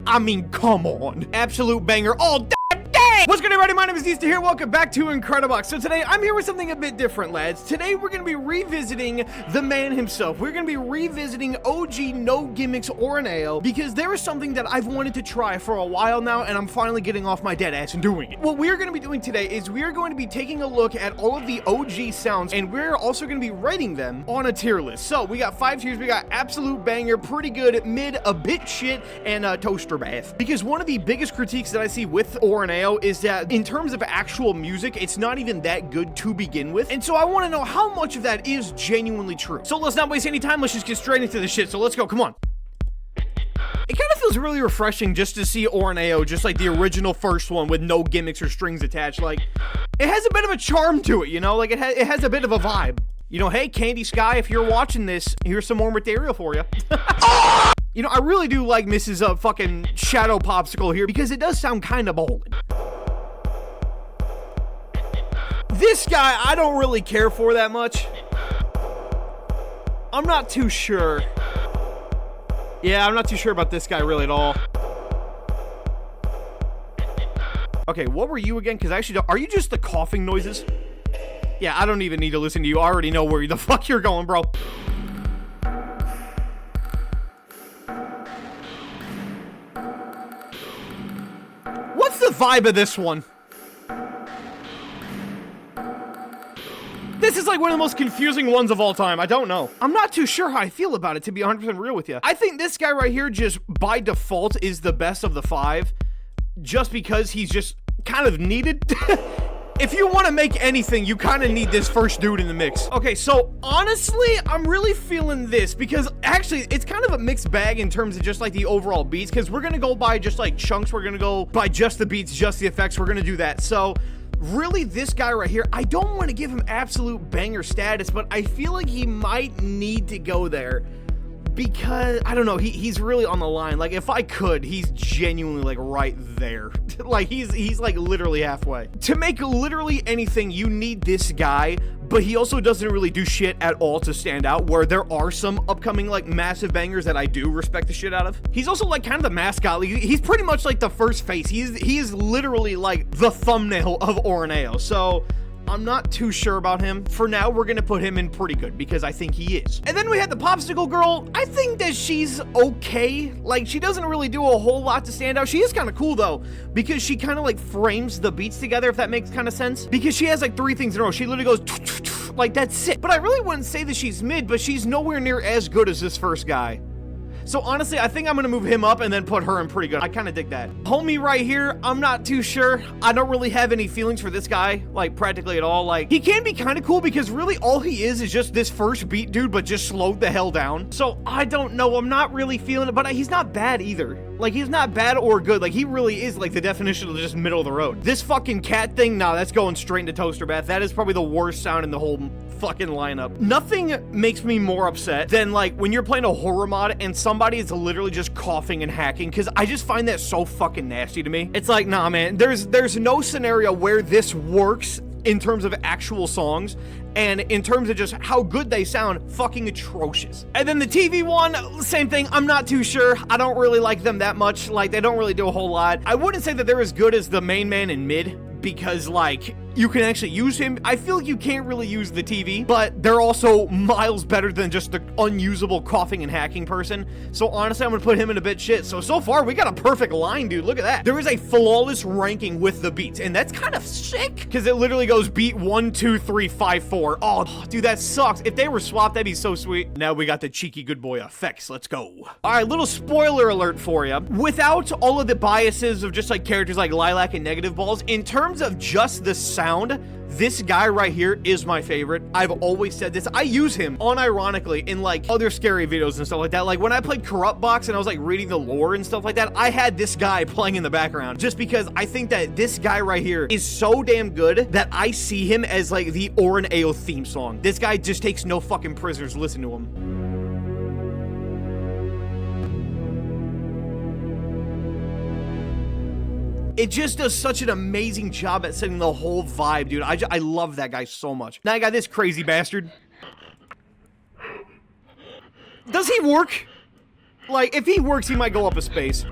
I mean, come on. Absolute banger. Oh, damn. What's good, everybody? My name is Neesterhere. Welcome back to Incredibox. So today, I'm here with something a bit different, lads. Today, we're going to be revisiting the man himself. We're going to be revisiting OG No Gimmicks Orin Ayo, because there is something that I've wanted to try for a while now, and I'm finally getting off my dead ass and doing it. What we're going to be doing today is we're going to be taking a look at all of the OG sounds, and we're also going to be rating them on a tier list. So we got 5 tiers. We got absolute banger, pretty good, mid, a bit shit, and toaster bath. Because one of the biggest critiques that I see with Orin Ayo is that in terms of actual music, it's not even that good to begin with. And so I want to know how much of that is genuinely true. So let's not waste any time. Let's just get straight into the shit. So let's go. Come on. It kind of feels really refreshing just to see Orin Ayo, just like the original first one with no gimmicks or strings attached. Like, it has a bit of a charm to it, you know? Like, it has a bit of a vibe. You know, hey, Candy Sky, if you're watching this, here's some more material for you. You know, I really do like Mrs. Fucking Shadow Popsicle here because it does sound kind of bold. This guy, I don't really care for that much. I'm not too sure. Yeah, I'm not too sure about this guy really at all. Okay, what were you again? Because I actually don't... Are you just the coughing noises? Yeah, I don't even need to listen to you. I already know where the fuck you're going, bro. What's the vibe of this one? This is like one of the most confusing ones of all time. I don't know. I'm not too sure how I feel about it, to be 100% real with you. I think this guy right here just by default is the best of the 5, just because he's just kind of needed. If you want to make anything, you kind of need this first dude in the mix. Okay, so honestly, I'm really feeling this because actually it's kind of a mixed bag in terms of just like the overall beats, because we're going to go by just like chunks. We're going to go by just the beats, just the effects. We're going to do that. So really, this guy right here, I don't want to give him absolute banger status, but I feel like he might need to go there because, I don't know, he's really on the line. Like, if I could, he's genuinely, like, right there. Like, he's, like, literally halfway. To make literally anything, you need this guy, but he also doesn't really do shit at all to stand out, where there are some upcoming, like, massive bangers that I do respect the shit out of. He's also, like, kind of the mascot. Like, he's pretty much, like, the first face. He is literally, like, the thumbnail of Orin Ayo. So I'm not too sure about him. For now, we're gonna put him in pretty good because I think he is. And then we had the Popsicle Girl. I think that she's okay. Like, she doesn't really do a whole lot to stand out. She is kind of cool though, because she kind of like frames the beats together, if that makes kind of sense. Because she has like 3 things in a row. She literally goes like, that's it. But I really wouldn't say that she's mid, but she's nowhere near as good as this first guy. So honestly, I think I'm gonna move him up and then put her in pretty good. I kind of dig that. Homie right here, I'm not too sure. I don't really have any feelings for this guy, like practically at all. Like, he can be kind of cool because really all he is just this first beat dude, but just slowed the hell down. So I don't know, I'm not really feeling it, but he's not bad either. Like, he's not bad or good. Like, he really is like the definition of just middle of the road. This fucking cat thing, nah, that's going straight into toaster bath. That is probably the worst sound in the whole fucking lineup. Nothing makes me more upset than like when you're playing a horror mod and somebody is literally just coughing and hacking, because I just find that so fucking nasty to me. It's like, nah, man, there's no scenario where this works in terms of actual songs, and in terms of just how good they sound, fucking atrocious. And then the TV one, same thing. I'm not too sure. I don't really like them that much. Like, they don't really do a whole lot. I wouldn't say that they're as good as the main man in mid, because like, you can actually use him. I feel like you can't really use the TV, but they're also miles better than just the unusable coughing and hacking person. So honestly, I'm gonna put him in a bit shit. So far, we got a perfect line, dude. Look at that. There is a flawless ranking with the beats, and that's kind of sick, because it literally goes beat 1, 2, 3, 5, 4. Oh, dude, that sucks. If they were swapped, that'd be so sweet. Now we got the cheeky good boy effects. Let's go. All right, little spoiler alert for you. Without all of the biases of just like characters like Lilac and Negative Balls, in terms of just the sound, this guy right here is my favorite. I've always said this. I use him unironically in like other scary videos and stuff like that. Like when I played Corrupt Box and I was like reading the lore and stuff like that, I had this guy playing in the background just because I think that this guy right here is so damn good that I see him as like the Orin Ayo theme song. This guy just takes no fucking prisoners. Listen to him. It just does such an amazing job at setting the whole vibe, dude. I love that guy so much. Now I got this crazy bastard. Does he work? Like, if he works, he might go up a space.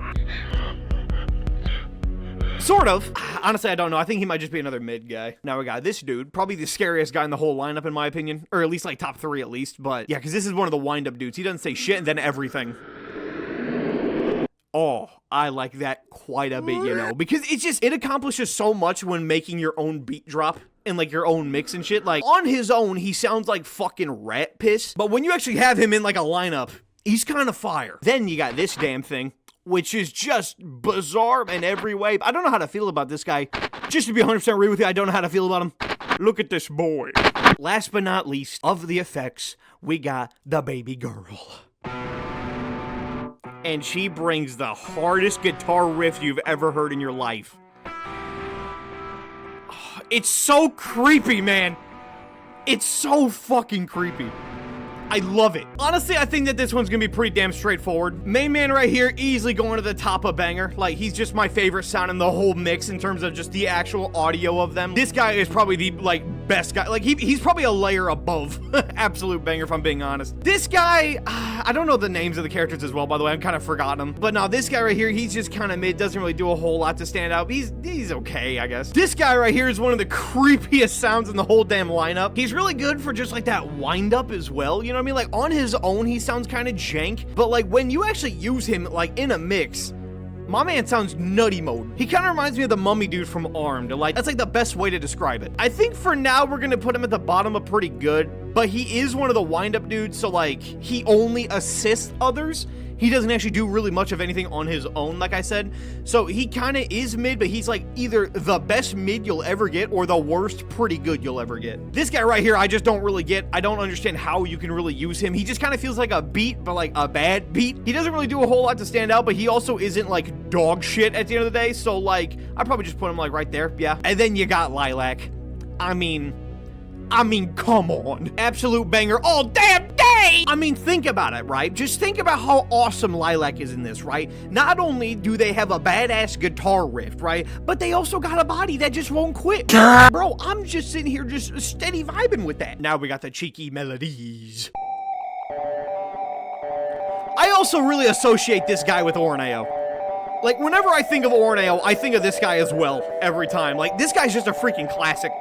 Sort of. Honestly, I don't know. I think he might just be another mid guy. Now we got this dude, probably the scariest guy in the whole lineup in my opinion, or at least like top 3 at least, but yeah, because this is one of the wind-up dudes. He doesn't say shit and then everything. Oh, I like that quite a bit, you know, because it accomplishes so much when making your own beat drop and like your own mix and shit. Like on his own, he sounds like fucking rat piss, but when you actually have him in like a lineup, he's kind of fire. Then you got this damn thing, which is just bizarre in every way. I don't know how to feel about this guy. Just to be 100% real with you, I don't know how to feel about him. Look at this boy. Last but not least, of the effects, we got the baby girl. And she brings the hardest guitar riff you've ever heard in your life. It's so creepy, man. It's so fucking creepy. I love it. Honestly, I think that this one's gonna be pretty damn straightforward. Main man right here, easily going to the top of banger. Like, he's just my favorite sound in the whole mix in terms of just the actual audio of them. This guy is probably the, like, best guy. Like, he's probably a layer above absolute banger, if I'm being honest. This guy, I don't know the names of the characters as well, by the way. I've kind of forgotten them. But no, this guy right here, he's just kind of mid, doesn't really do a whole lot to stand out. He's okay, I guess. This guy right here is one of the creepiest sounds in the whole damn lineup. He's really good for just, like, that wind-up as well, you know what I mean? Like, on his own, he sounds kind of jank, but, like, when you actually use him, like, in a mix, my man sounds nutty mode. He kind of reminds me of the mummy dude from Armed. Like, that's, like, the best way to describe it. I think for now, we're gonna put him at the bottom of pretty good, but he is one of the wind-up dudes, so, like, he only assists others. He doesn't actually do really much of anything on his own, like I said. So he kind of is mid, but he's like either the best mid you'll ever get or the worst pretty good you'll ever get. This guy right here, I just don't really get. I don't understand how you can really use him. He just kind of feels like a beat, but like a bad beat. He doesn't really do a whole lot to stand out, but he also isn't like dog shit at the end of the day. So like, I'd probably just put him like right there, yeah. And then you got Lilac. I mean, come on. Absolute banger all damn day! I mean, think about it, right? Just think about how awesome Lilac is in this, right? Not only do they have a badass guitar riff, right? But they also got a body that just won't quit. Bro, I'm just sitting here just steady vibing with that. Now we got the cheeky melodies. I also really associate this guy with Orin Ayo. Like, whenever I think of Orin Ayo, I think of this guy as well, every time. Like, this guy's just a freaking classic.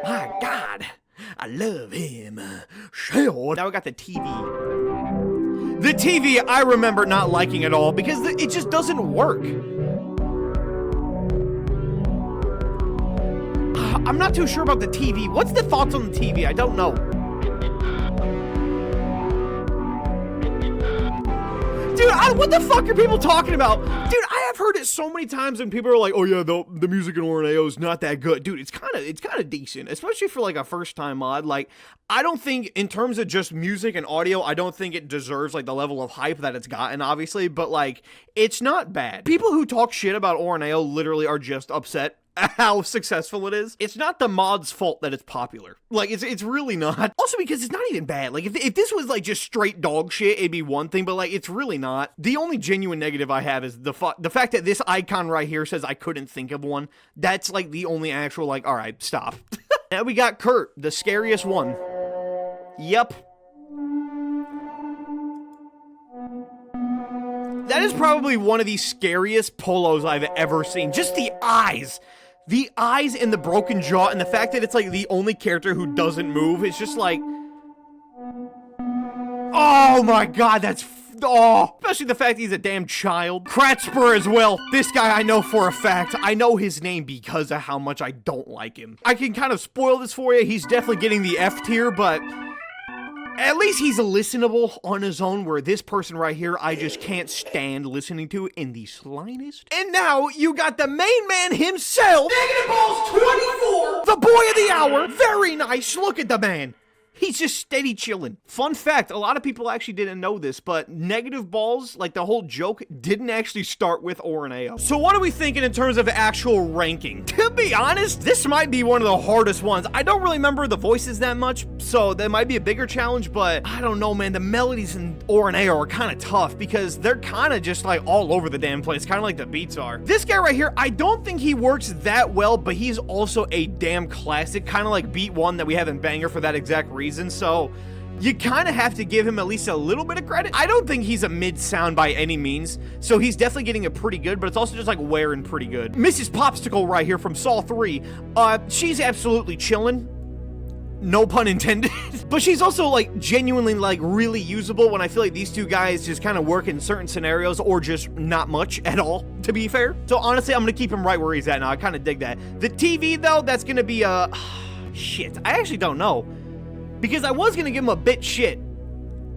My God. I love him. Shell. Now we got the TV. The TV, I remember not liking at all because it just doesn't work. I'm not too sure about the TV. What's the thoughts on the TV? I don't know. Dude, what the fuck are people talking about? Dude, I have heard it so many times and people are like, oh yeah, the music in Orin Ayo is not that good. Dude, it's kind of decent, especially for like a first time mod. Like, I don't think in terms of just music and audio, I don't think it deserves like the level of hype that it's gotten, obviously, but like, it's not bad. People who talk shit about Orin Ayo literally are just upset how successful it is. It's not the mod's fault that it's popular. Like, it's really not. Also because it's not even bad. Like, if this was like just straight dog shit, it'd be one thing, but like, it's really not. The only genuine negative I have is the fact that this icon right here says I couldn't think of one. That's like the only actual like, all right, stop. Now we got Kurt, the scariest one. Yep. That is probably one of the scariest polos I've ever seen. Just the eyes. The eyes and the broken jaw and the fact that it's like the only character who doesn't move. It's just like, oh my God, that's, especially the fact he's a damn child. Kratspur as well. This guy I know for a fact. I know his name because of how much I don't like him. I can kind of spoil this for you. He's definitely getting the F tier, but at least he's listenable on his own, where this person right here, I just can't stand listening to in the slightest. And now, you got the main man himself, Negative Balls 24, the boy of the hour. Very nice. Look at the man. He's just steady chilling. Fun fact, a lot of people actually didn't know this, but Negative Balls, like the whole joke, didn't actually start with Orin Ayo. So what are we thinking in terms of actual ranking? To be honest, this might be one of the hardest ones. I don't really remember the voices that much, so that might be a bigger challenge, but I don't know, man. The melodies in Orin Ayo are kind of tough because they're kind of just like all over the damn place, kind of like the beats are. This guy right here, I don't think he works that well, but he's also a damn classic, kind of like Beat 1 that we have in Banger for that exact reason. So you kind of have to give him at least a little bit of credit. I don't think he's a mid sound by any means, so he's definitely getting it pretty good, but it's also just like wearing pretty good. Mrs. Popsicle right here from Saw 3, she's absolutely chilling. No pun intended. But she's also like genuinely like really usable when I feel like these two guys just kind of work in certain scenarios or just not much at all, to be fair. So honestly, I'm gonna keep him right where he's at now. I kind of dig that. The TV though, that's gonna be shit. I actually don't know, because I was gonna give him a bit shit,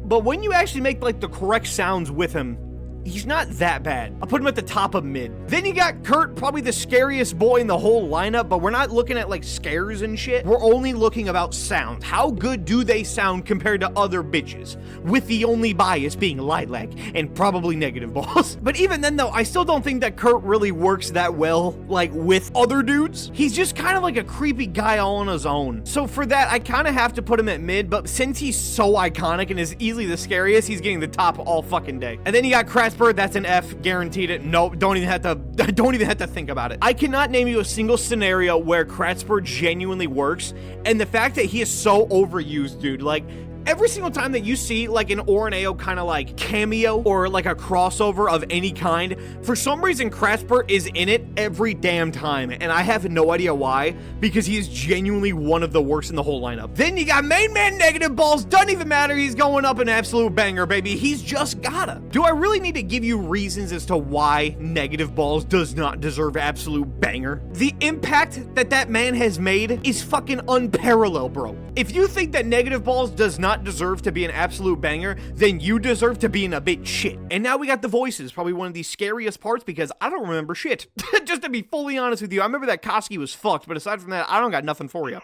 but when you actually make like the correct sounds with him, he's not that bad. I'll put him at the top of mid. Then you got Kurt, probably the scariest boy in the whole lineup, but we're not looking at like scares and shit. We're only looking about sound. How good do they sound compared to other bitches? With the only bias being lilac and probably negative balls. But even then though, I still don't think that Kurt really works that well, like with other dudes. He's just kind of like a creepy guy all on his own. So for that, I kind of have to put him at mid, but since he's so iconic and is easily the scariest, he's getting the top all fucking day. And then you got Kratzberg, that's an F, guaranteed it. Nope, don't even have to think about it. I cannot name you a single scenario where Kratzberg genuinely works, and the fact that he is so overused, dude, like, every single time that you see like an Orin Ayo kind of like cameo or like a crossover of any kind, for some reason Kratzberg is in it every damn time, and I have no idea why, because he is genuinely one of the worst in the whole lineup. Then you got main man Negative Balls, doesn't even matter, he's going up an absolute banger, baby. He's just gotta. Do I really need to give you reasons as to why Negative Balls does not deserve absolute banger? The impact that that man has made is fucking unparalleled, bro. If you think that Negative Balls does not deserve to be an absolute banger, then you deserve to be in a bit shit. And now we got the voices, probably one of the scariest parts, because I don't remember shit. Just to be fully honest with you, I remember that Koski was fucked, but aside from that, I don't got nothing for you.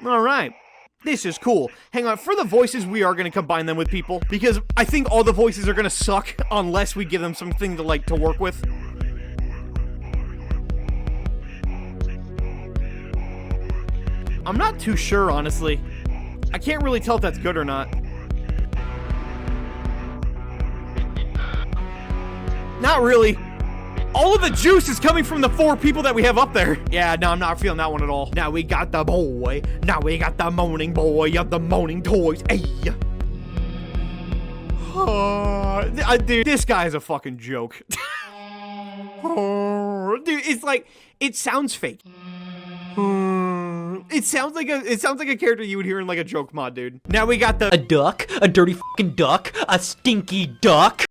All right. This is cool. Hang on, for the voices, we are going to combine them with people, because I think all the voices are going to suck unless we give them something to like to work with. I'm not too sure, honestly. I can't really tell if that's good or not. Not really. All of the juice is coming from the 4 people that we have up there. Yeah, no, I'm not feeling that one at all. Now we got the boy. Now we got the moaning boy of the moaning toys. Hey. Dude, this guy is a fucking joke. Dude, it's like, it sounds fake. It sounds like a character you would hear in like a joke mod, dude. Now we got a duck, a dirty fucking duck, a stinky duck.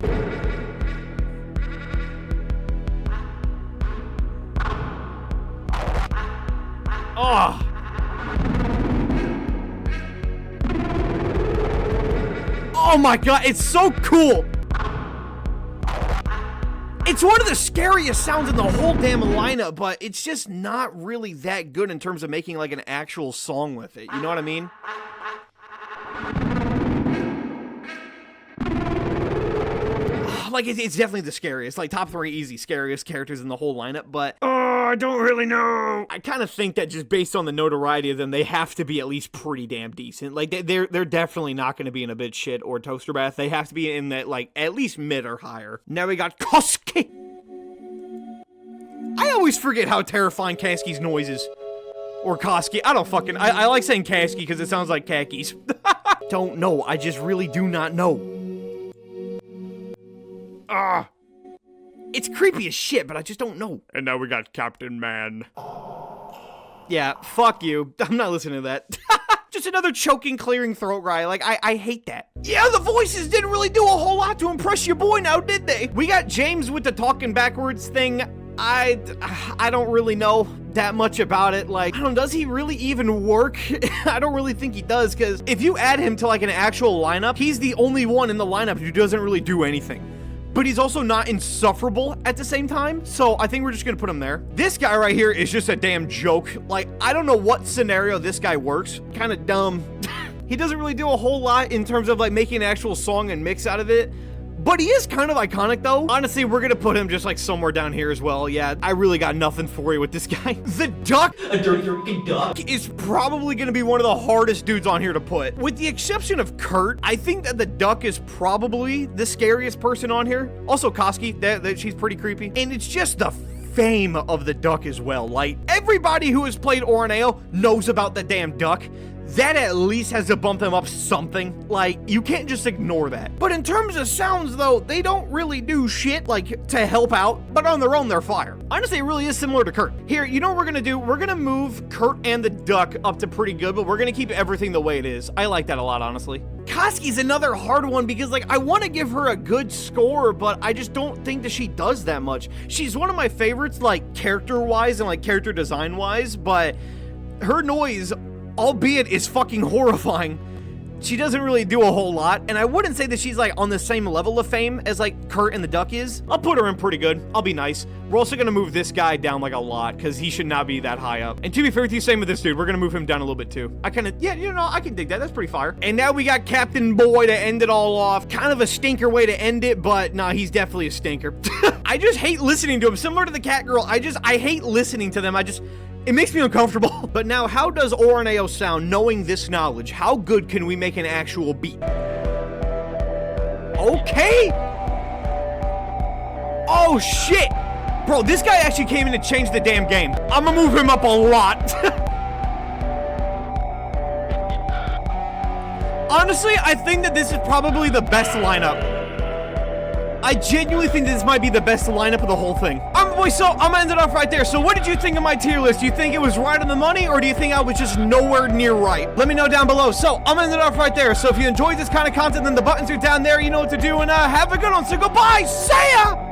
Oh. Oh my god, it's so cool. It's one of the scariest sounds in the whole damn lineup, but it's just not really that good in terms of making like an actual song with it. You know what I mean? Like, it's definitely the scariest. Like, top 3 easy scariest characters in the whole lineup, but I don't really know. I kind of think that just based on the notoriety of them, they have to be at least pretty damn decent. Like, they're definitely not going to be in a bit shit or toaster bath. They have to be in that, like, at least mid or higher. Now we got Koski. I always forget how terrifying Kaski's noise is. Or Koski. I don't fucking... I like saying Kaski because it sounds like khakis. Don't know. I just really do not know. It's creepy as shit, but I just don't know. And now we got Captain Man. Yeah, fuck you. I'm not listening to that. Just another choking, clearing throat guy. Like, I hate that. Yeah, the voices didn't really do a whole lot to impress your boy now, did they? We got James with the talking backwards thing. I don't really know that much about it. Like, I don't know, does he really even work? I don't really think he does, because if you add him to like an actual lineup, he's the only one in the lineup who doesn't really do anything. But he's also not insufferable at the same time, so I think we're just gonna put him there. This guy right here is just a damn joke. Like, I don't know what scenario this guy works. Kind of dumb. He doesn't really do a whole lot in terms of like making an actual song and mix out of it. But he is kind of iconic, though. Honestly, we're gonna put him just like somewhere down here as well. Yeah, I really got nothing for you with this guy. The duck, a dirty freaking duck, is probably gonna be one of the hardest dudes on here to put. With the exception of Kurt, I think that the duck is probably the scariest person on here. Also Koski, that she's pretty creepy. And it's just the fame of the duck as well. Like, everybody who has played Orin Ayo knows about the damn duck. that at least has to bump them up something. Like, you can't just ignore that. But in terms of sounds, though, they don't really do shit, like, to help out, but on their own, they're fire. Honestly, it really is similar to Kurt. Here, you know what we're gonna do? We're gonna move Kurt and the duck up to pretty good, but we're gonna keep everything the way it is. I like that a lot, honestly. Koski's another hard one because, like, I want to give her a good score, but I just don't think that she does that much. She's one of my favorites, like, character-wise and, like, character design-wise, but her noise, albeit is fucking horrifying, she doesn't really do a whole lot, and I wouldn't say that she's, like, on the same level of fame as, like, Kurt and the Duck is. I'll put her in pretty good. I'll be nice. We're also gonna move this guy down, like, a lot, because he should not be that high up. And to be fair with you, same with this dude. We're gonna move him down a little bit, too. I kind of, yeah, you know, I can dig that. That's pretty fire. And now we got Captain Boy to end it all off. Kind of a stinker way to end it, but nah, he's definitely a stinker. I just hate listening to him. Similar to the cat girl, I hate listening to them. It makes me uncomfortable. But now, how does Orin Ayo sound knowing this knowledge? How good can we make an actual beat? Okay. Oh, shit. Bro, this guy actually came in to change the damn game. I'm gonna move him up a lot. Honestly, I think that this is probably the best lineup. I genuinely think this might be the best lineup of the whole thing. So I'm gonna end it off right there. So what did you think of my tier list? Do you think it was right on the money, or do you think I was just nowhere near right? Let me know down below. So I'm gonna end it off right there. So if you enjoyed this kind of content, then the buttons are down there. You know what to do, and have a good one. So goodbye. See ya!